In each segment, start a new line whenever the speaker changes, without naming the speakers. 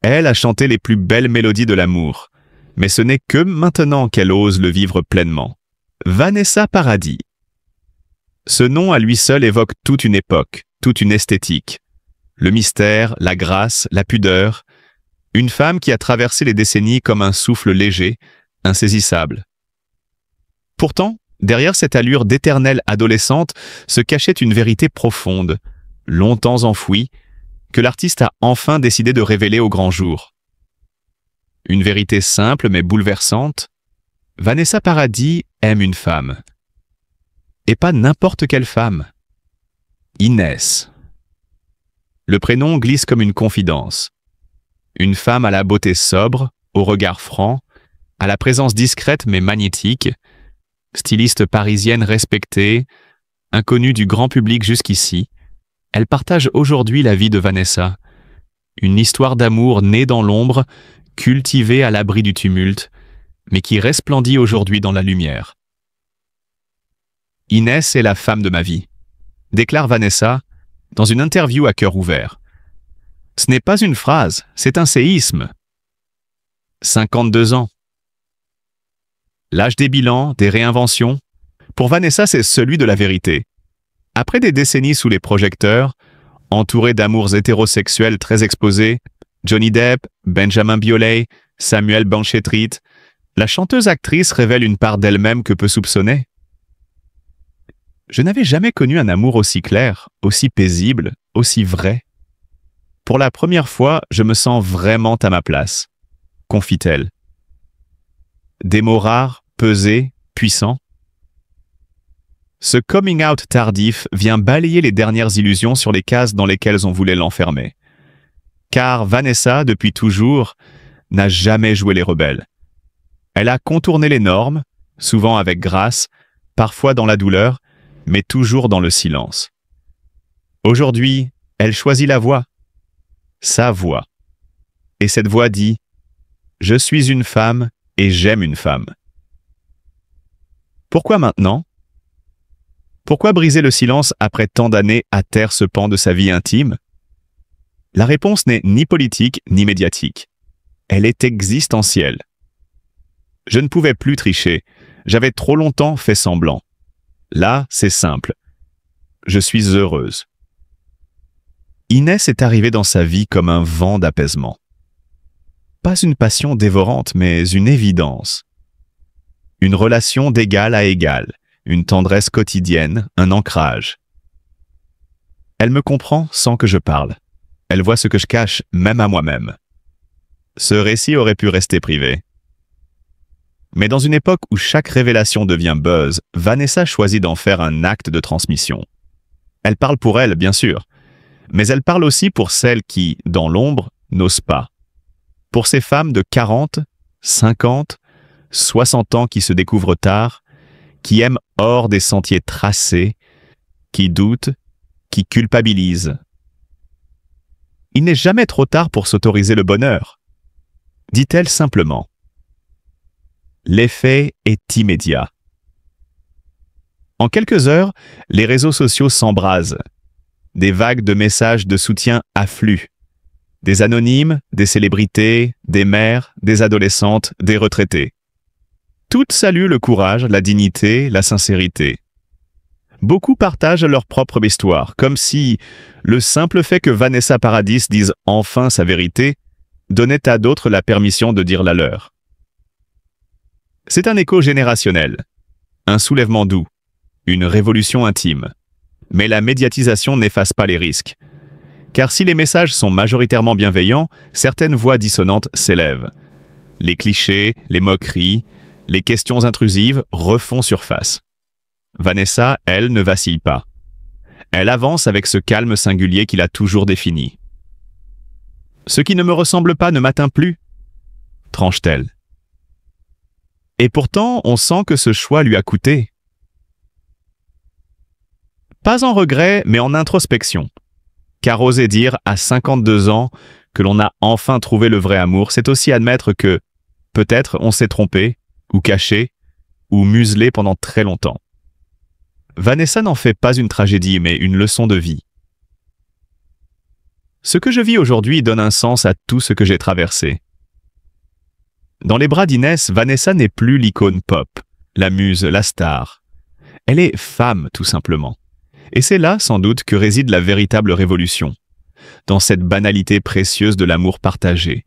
Elle a chanté les plus belles mélodies de l'amour, mais ce n'est que maintenant qu'elle ose le vivre pleinement. Vanessa Paradis. Ce nom à lui seul évoque toute une époque, toute une esthétique. Le mystère, la grâce, la pudeur. Une femme qui a traversé les décennies comme un souffle léger, insaisissable. Pourtant, derrière cette allure d'éternelle adolescente se cachait une vérité profonde, longtemps enfouie, que l'artiste a enfin décidé de révéler au grand jour. Une vérité simple mais bouleversante. Vanessa Paradis aime une femme. Et pas n'importe quelle femme. Inès. Le prénom glisse comme une confidence. Une femme à la beauté sobre, au regard franc, à la présence discrète mais magnétique, styliste parisienne respectée, inconnue du grand public jusqu'ici, elle partage aujourd'hui la vie de Vanessa. Une histoire d'amour née dans l'ombre, cultivée à l'abri du tumulte, mais qui resplendit aujourd'hui dans la lumière. Inès est la femme de ma vie, déclare Vanessa dans une interview à cœur ouvert. Ce n'est pas une phrase, c'est un séisme. 52 ans. L'âge des bilans, des réinventions. Pour Vanessa, c'est celui de la vérité. Après des décennies sous les projecteurs, entourée d'amours hétérosexuels très exposés, Johnny Depp, Benjamin Biolay, Samuel Benchetrit, la chanteuse-actrice révèle une part d'elle-même que peu soupçonner. Je n'avais jamais connu un amour aussi clair, aussi paisible, aussi vrai. Pour la première fois, je me sens vraiment à ma place, confie-t-elle. Des mots rares, pesés, puissants. Ce coming out tardif vient balayer les dernières illusions sur les cases dans lesquelles on voulait l'enfermer. Car Vanessa, depuis toujours, n'a jamais joué les rebelles. Elle a contourné les normes, souvent avec grâce, parfois dans la douleur, mais toujours dans le silence. Aujourd'hui, elle choisit la voix, sa voix. Et cette voix dit « Je suis une femme et j'aime une femme ». Pourquoi maintenant ? Pourquoi briser le silence après tant d'années à taire ce pan de sa vie intime ? La réponse n'est ni politique ni médiatique. Elle est existentielle. Je ne pouvais plus tricher. J'avais trop longtemps fait semblant. Là, c'est simple. Je suis heureuse. Inès est arrivée dans sa vie comme un vent d'apaisement. Pas une passion dévorante, mais une évidence. Une relation d'égal à égal, une tendresse quotidienne, un ancrage. Elle me comprend sans que je parle. Elle voit ce que je cache, même à moi-même. Ce récit aurait pu rester privé. Mais dans une époque où chaque révélation devient buzz, Vanessa choisit d'en faire un acte de transmission. Elle parle pour elle, bien sûr, mais elle parle aussi pour celles qui, dans l'ombre, n'osent pas. Pour ces femmes de 40, 50, 60 ans qui se découvrent tard, qui aiment hors des sentiers tracés, qui doutent, qui culpabilisent. Il n'est jamais trop tard pour s'autoriser le bonheur, dit-elle simplement. L'effet est immédiat. En quelques heures, les réseaux sociaux s'embrasent. Des vagues de messages de soutien affluent. Des anonymes, des célébrités, des mères, des adolescentes, des retraités. Toutes saluent le courage, la dignité, la sincérité. Beaucoup partagent leur propre histoire, comme si le simple fait que Vanessa Paradis dise enfin sa vérité donnait à d'autres la permission de dire la leur. C'est un écho générationnel, un soulèvement doux, une révolution intime. Mais la médiatisation n'efface pas les risques. Car si les messages sont majoritairement bienveillants, certaines voix dissonantes s'élèvent. Les clichés, les moqueries, les questions intrusives refont surface. Vanessa, elle, ne vacille pas. Elle avance avec ce calme singulier qui l'a toujours défini. « Ce qui ne me ressemble pas ne m'atteint plus », tranche-t-elle. Et pourtant, on sent que ce choix lui a coûté. Pas en regret, mais en introspection. Car oser dire à 52 ans que l'on a enfin trouvé le vrai amour, c'est aussi admettre que, peut-être, on s'est trompé, ou caché, ou muselé pendant très longtemps. Vanessa n'en fait pas une tragédie, mais une leçon de vie. Ce que je vis aujourd'hui donne un sens à tout ce que j'ai traversé. Dans les bras d'Inès, Vanessa n'est plus l'icône pop, la muse, la star. Elle est femme, tout simplement. Et c'est là, sans doute, que réside la véritable révolution. Dans cette banalité précieuse de l'amour partagé.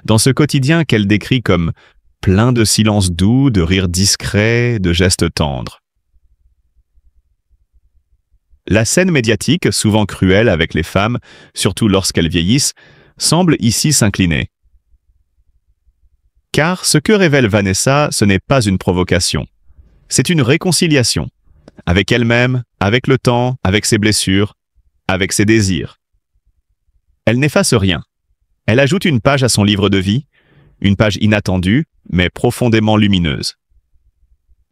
Dans ce quotidien qu'elle décrit comme plein de silences doux, de rires discrets, de gestes tendres. La scène médiatique, souvent cruelle avec les femmes, surtout lorsqu'elles vieillissent, semble ici s'incliner. Car ce que révèle Vanessa, ce n'est pas une provocation. C'est une réconciliation. Avec elle-même, avec le temps, avec ses blessures, avec ses désirs. Elle n'efface rien. Elle ajoute une page à son livre de vie, une page inattendue, mais profondément lumineuse.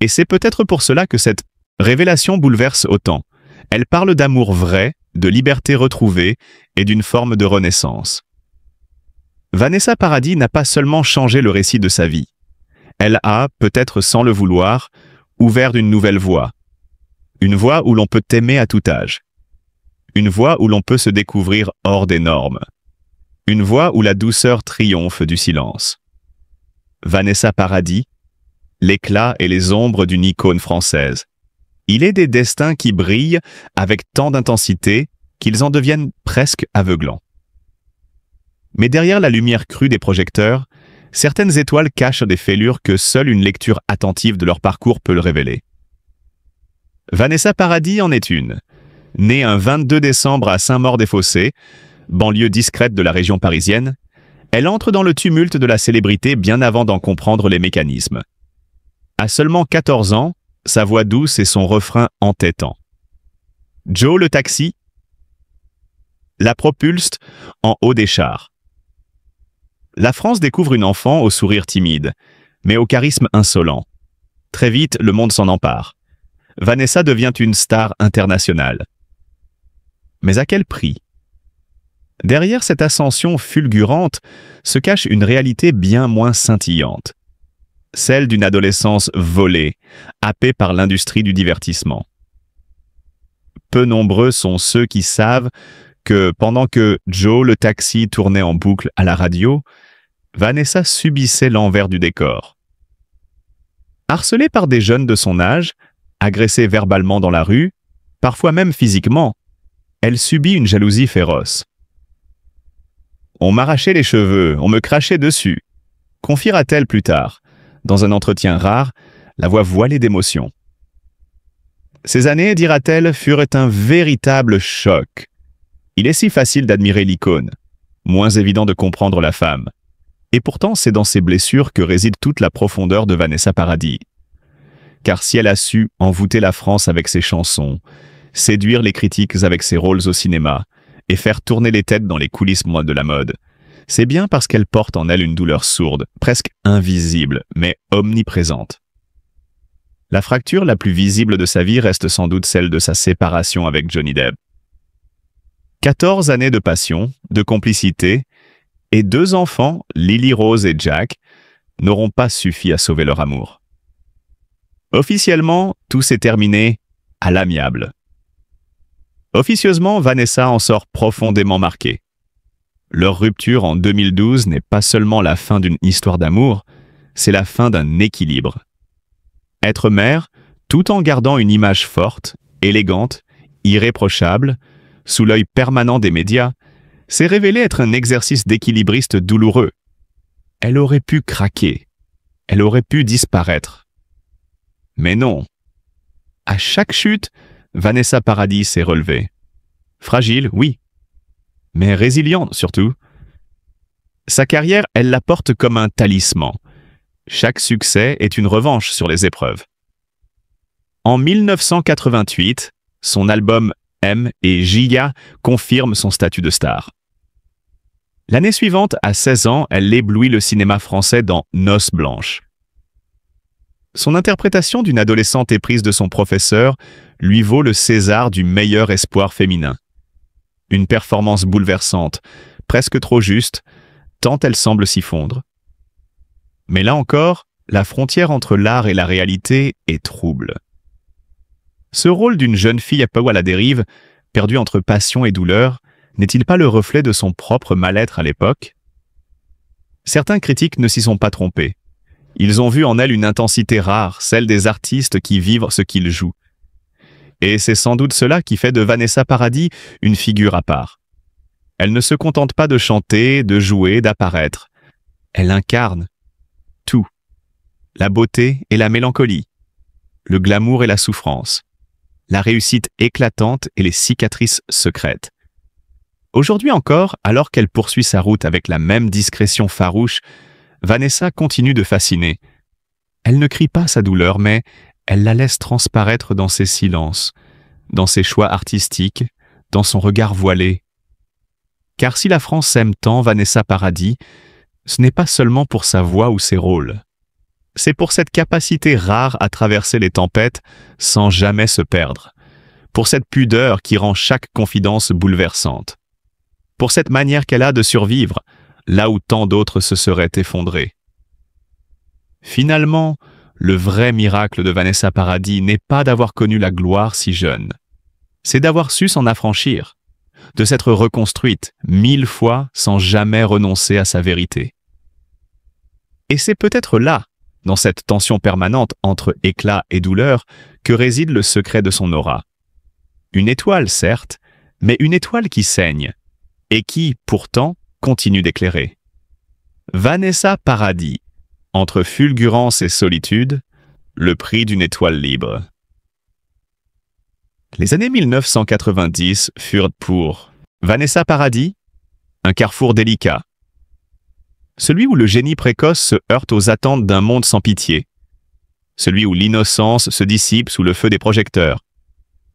Et c'est peut-être pour cela que cette révélation bouleverse autant. Elle parle d'amour vrai, de liberté retrouvée et d'une forme de renaissance. Vanessa Paradis n'a pas seulement changé le récit de sa vie. Elle a, peut-être sans le vouloir, ouvert une nouvelle voie. Une voie où l'on peut aimer à tout âge. Une voie où l'on peut se découvrir hors des normes. Une voie où la douceur triomphe du silence. Vanessa Paradis, l'éclat et les ombres d'une icône française. Il est des destins qui brillent avec tant d'intensité qu'ils en deviennent presque aveuglants. Mais derrière la lumière crue des projecteurs, certaines étoiles cachent des fêlures que seule une lecture attentive de leur parcours peut le révéler. Vanessa Paradis en est une. Née un 22 décembre à Saint-Maur-des-Fossés, banlieue discrète de la région parisienne, elle entre dans le tumulte de la célébrité bien avant d'en comprendre les mécanismes. À seulement 14 ans, sa voix douce et son refrain entêtant. Joe le taxi la propulse en haut des chars. La France découvre une enfant au sourire timide, mais au charisme insolent. Très vite, le monde s'en empare. Vanessa devient une star internationale. Mais à quel prix? Derrière cette ascension fulgurante se cache une réalité bien moins scintillante. Celle d'une adolescence volée, happée par l'industrie du divertissement. Peu nombreux sont ceux qui savent que pendant que Joe le taxi tournait en boucle à la radio, Vanessa subissait l'envers du décor. Harcelée par des jeunes de son âge, agressée verbalement dans la rue, parfois même physiquement, elle subit une jalousie féroce. On m'arrachait les cheveux, on me crachait dessus, confiera-t-elle plus tard, dans un entretien rare, la voix voilée d'émotion. Ces années, dira-t-elle, furent un véritable choc. Il est si facile d'admirer l'icône, moins évident de comprendre la femme. Et pourtant, c'est dans ses blessures que réside toute la profondeur de Vanessa Paradis. Car si elle a su envoûter la France avec ses chansons, séduire les critiques avec ses rôles au cinéma et faire tourner les têtes dans les coulisses de la mode, c'est bien parce qu'elle porte en elle une douleur sourde, presque invisible, mais omniprésente. La fracture la plus visible de sa vie reste sans doute celle de sa séparation avec Johnny Depp. 14 années de passion, de complicité, et 2 enfants, Lily Rose et Jack, n'auront pas suffi à sauver leur amour. Officiellement, tout s'est terminé à l'amiable. Officieusement, Vanessa en sort profondément marquée. Leur rupture en 2012 n'est pas seulement la fin d'une histoire d'amour, c'est la fin d'un équilibre. Être mère, tout en gardant une image forte, élégante, irréprochable, sous l'œil permanent des médias, s'est révélé être un exercice d'équilibriste douloureux. Elle aurait pu craquer, elle aurait pu disparaître. Mais non. À chaque chute, Vanessa Paradis s'est relevée. Fragile, oui, mais résiliente surtout. Sa carrière, elle la porte comme un talisman. Chaque succès est une revanche sur les épreuves. En 1988, son album M et Giga confirme son statut de star. L'année suivante, à 16 ans, elle éblouit le cinéma français dans Noces blanches. Son interprétation d'une adolescente éprise de son professeur lui vaut le César du meilleur espoir féminin. Une performance bouleversante, presque trop juste, tant elle semble s'y fondre. Mais là encore, la frontière entre l'art et la réalité est trouble. Ce rôle d'une jeune fille à peu à la dérive, perdue entre passion et douleur, n'est-il pas le reflet de son propre mal-être à l'époque? Certains critiques ne s'y sont pas trompés. Ils ont vu en elle une intensité rare, celle des artistes qui vivent ce qu'ils jouent. Et c'est sans doute cela qui fait de Vanessa Paradis une figure à part. Elle ne se contente pas de chanter, de jouer, d'apparaître. Elle incarne tout. La beauté et la mélancolie, le glamour et la souffrance, la réussite éclatante et les cicatrices secrètes. Aujourd'hui encore, alors qu'elle poursuit sa route avec la même discrétion farouche, Vanessa continue de fasciner. Elle ne crie pas sa douleur, mais elle la laisse transparaître dans ses silences, dans ses choix artistiques, dans son regard voilé. Car si la France aime tant Vanessa Paradis, ce n'est pas seulement pour sa voix ou ses rôles. C'est pour cette capacité rare à traverser les tempêtes sans jamais se perdre, pour cette pudeur qui rend chaque confidence bouleversante, pour cette manière qu'elle a de survivre là où tant d'autres se seraient effondrés. Finalement, le vrai miracle de Vanessa Paradis n'est pas d'avoir connu la gloire si jeune, c'est d'avoir su s'en affranchir, de s'être reconstruite 1000 fois sans jamais renoncer à sa vérité. Et c'est peut-être là, dans cette tension permanente entre éclat et douleur, que réside le secret de son aura. Une étoile, certes, mais une étoile qui saigne, et qui, pourtant, continue d'éclairer. Vanessa Paradis, entre fulgurance et solitude, le prix d'une étoile libre. Les années 1990 furent pour Vanessa Paradis un carrefour délicat. Celui où le génie précoce se heurte aux attentes d'un monde sans pitié. Celui où l'innocence se dissipe sous le feu des projecteurs.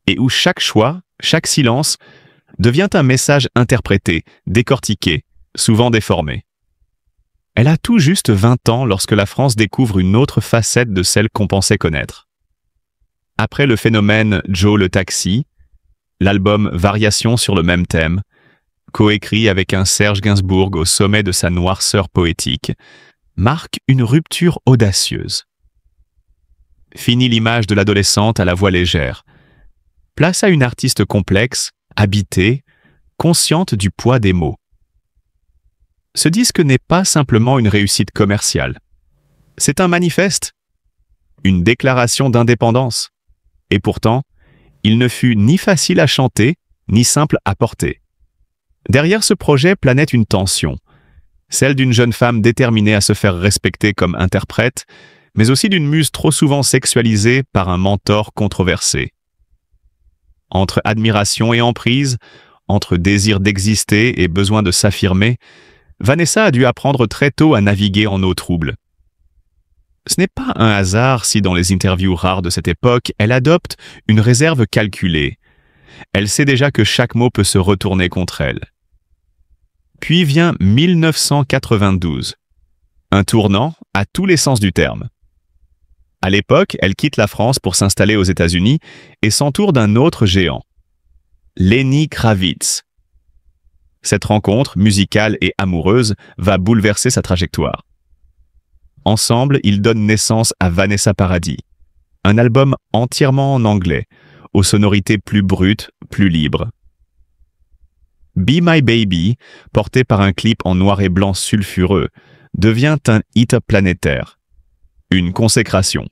Et où chaque choix, chaque silence, devient un message interprété, décortiqué, souvent déformé. Elle a tout juste 20 ans lorsque la France découvre une autre facette de celle qu'on pensait connaître. Après le phénomène Joe le Taxi, l'album Variations sur le même thème, coécrit avec un Serge Gainsbourg au sommet de sa noirceur poétique, marque une rupture audacieuse. Fini l'image de l'adolescente à la voix légère. Place à une artiste complexe, habitée, consciente du poids des mots. Ce disque n'est pas simplement une réussite commerciale. C'est un manifeste, une déclaration d'indépendance. Et pourtant, il ne fut ni facile à chanter, ni simple à porter. Derrière ce projet planait une tension, celle d'une jeune femme déterminée à se faire respecter comme interprète, mais aussi d'une muse trop souvent sexualisée par un mentor controversé. Entre admiration et emprise, entre désir d'exister et besoin de s'affirmer, Vanessa a dû apprendre très tôt à naviguer en eau trouble. Ce n'est pas un hasard si dans les interviews rares de cette époque, elle adopte une réserve calculée. Elle sait déjà que chaque mot peut se retourner contre elle. Puis vient 1992, un tournant à tous les sens du terme. À l'époque, elle quitte la France pour s'installer aux États-Unis et s'entoure d'un autre géant, Lenny Kravitz. Cette rencontre, musicale et amoureuse, va bouleverser sa trajectoire. Ensemble, ils donnent naissance à Vanessa Paradis, un album entièrement en anglais, aux sonorités plus brutes, plus libres. Be My Baby, porté par un clip en noir et blanc sulfureux, devient un hit planétaire, une consécration.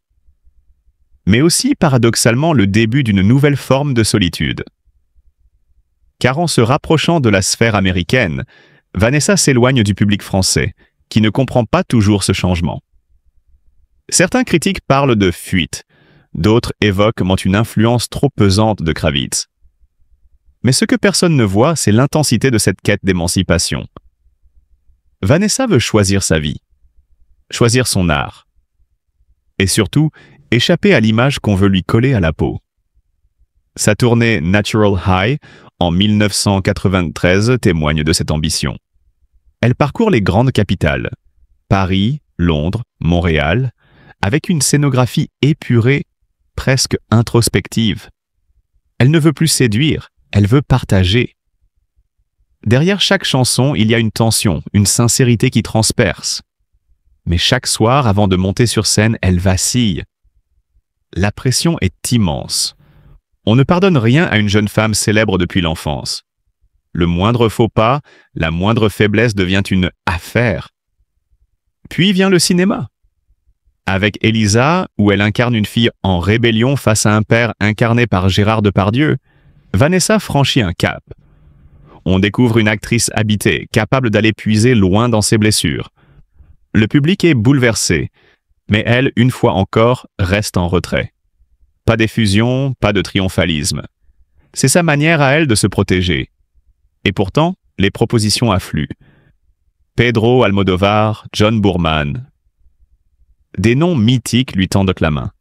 Mais aussi, paradoxalement, le début d'une nouvelle forme de solitude. Car en se rapprochant de la sphère américaine, Vanessa s'éloigne du public français, qui ne comprend pas toujours ce changement. Certains critiques parlent de fuite, d'autres évoquent une influence trop pesante de Kravitz. Mais ce que personne ne voit, c'est l'intensité de cette quête d'émancipation. Vanessa veut choisir sa vie, choisir son art, et surtout échapper à l'image qu'on veut lui coller à la peau. Sa tournée Natural High, en 1993, témoigne de cette ambition. Elle parcourt les grandes capitales, Paris, Londres, Montréal, avec une scénographie épurée, presque introspective. Elle ne veut plus séduire, elle veut partager. Derrière chaque chanson, il y a une tension, une sincérité qui transperce. Mais chaque soir, avant de monter sur scène, elle vacille. La pression est immense. On ne pardonne rien à une jeune femme célèbre depuis l'enfance. le moindre faux pas, la moindre faiblesse devient une affaire. Puis vient le cinéma. Avec Elisa, où elle incarne une fille en rébellion face à un père incarné par Gérard Depardieu, Vanessa franchit un cap. On découvre une actrice habitée, capable d'aller puiser loin dans ses blessures. Le public est bouleversé, mais elle, une fois encore, reste en retrait. Pas d'effusion, pas de triomphalisme. C'est sa manière à elle de se protéger. Et pourtant, les propositions affluent. Pedro Almodovar, John Boorman. Des noms mythiques lui tendent la main.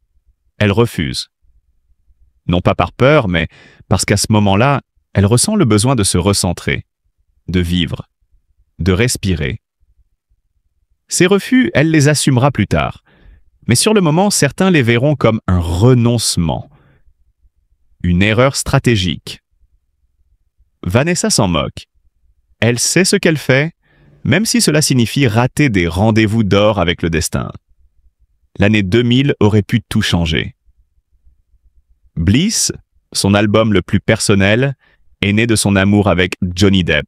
Elle refuse. Non pas par peur, mais parce qu'à ce moment-là, elle ressent le besoin de se recentrer, de vivre, de respirer. Ces refus, elle les assumera plus tard. Mais sur le moment, certains les verront comme un renoncement, une erreur stratégique. Vanessa s'en moque. Elle sait ce qu'elle fait, même si cela signifie rater des rendez-vous d'or avec le destin. L'année 2000 aurait pu tout changer. Bliss, son album le plus personnel, est né de son amour avec Johnny Depp,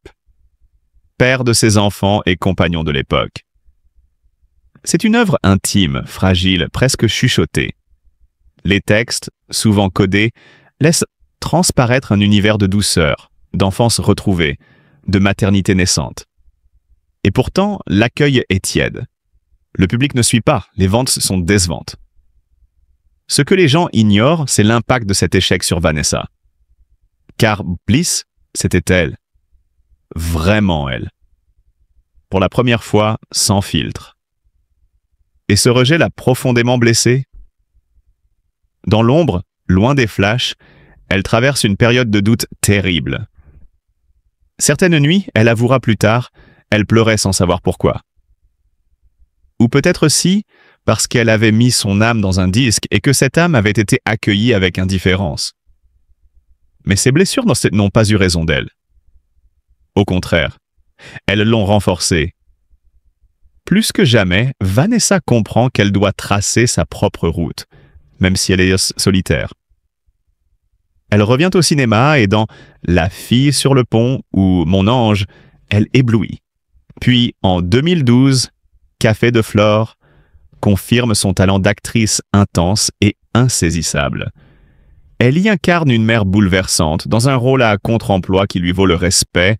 père de ses enfants et compagnon de l'époque. C'est une œuvre intime, fragile, presque chuchotée. Les textes, souvent codés, laissent transparaître un univers de douceur, d'enfance retrouvée, de maternité naissante. Et pourtant, l'accueil est tiède. Le public ne suit pas, les ventes sont décevantes. Ce que les gens ignorent, c'est l'impact de cet échec sur Vanessa. Car Bliss, c'était elle. Vraiment elle. Pour la première fois, sans filtre. Et ce rejet l'a profondément blessée. Dans l'ombre, loin des flashs, elle traverse une période de doute terrible. Certaines nuits, elle avouera plus tard, elle pleurait sans savoir pourquoi. Ou peut-être aussi parce qu'elle avait mis son âme dans un disque et que cette âme avait été accueillie avec indifférence. Mais ces blessures n'ont pas eu raison d'elle. Au contraire, elles l'ont renforcée. Plus que jamais, Vanessa comprend qu'elle doit tracer sa propre route, même si elle est solitaire. Elle revient au cinéma et dans La fille sur le pont ou Mon ange, elle éblouit. Puis, en 2012, Café de Flore confirme son talent d'actrice intense et insaisissable. Elle y incarne une mère bouleversante dans un rôle à contre-emploi qui lui vaut le respect